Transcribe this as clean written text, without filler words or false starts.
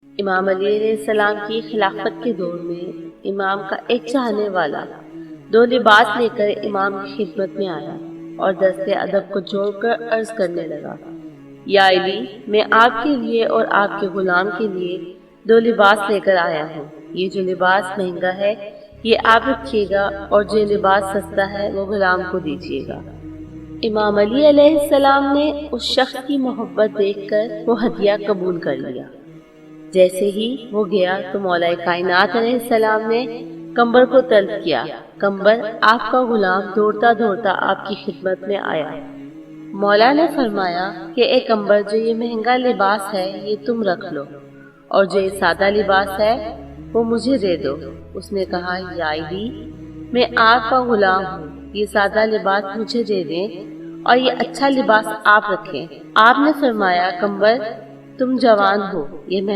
इमाम अली अलैहिस्सलाम की खिलाफत के दौर में इमाम का एक चाहने वाला दो लिबास लेकर इमाम की खिदमत में आया और दस्ते अदब को जोड़कर अर्ज करने लगा, या अली, मैं आपके लिए और आपके गुलाम के लिए दो लिबास लेकर आया हूँ। ये जो लिबास महंगा है ये आप रखिएगा और जो लिबास सस्ता है वो गुलाम को दीजिएगा। इमाम अली अलैहिस्सलाम ने उस शख्स की मोहब्बत देखकर वो हदिया कबूल कर लिया। जैसे ही वो गया तो मौला कायनात अलैहिस्सलाम ने कंबर को तलब किया। कंबर, आपका गुलाम दौड़ता दौड़ता आपकी खिदमत में आया। मौला ने फरमाया कि ए कंबर, जो ये महंगा लिबास है ये तुम रख लो और जो ये सादा लिबास है वो मुझे दे दो। उसने कहा, या अली, मैं आपका गुलाम हूँ, ये सादा लिबास मुझे दे दें और ये अच्छा लिबास आप रखें। आपने फरमाया, कंबर, तुम जवान हो, ये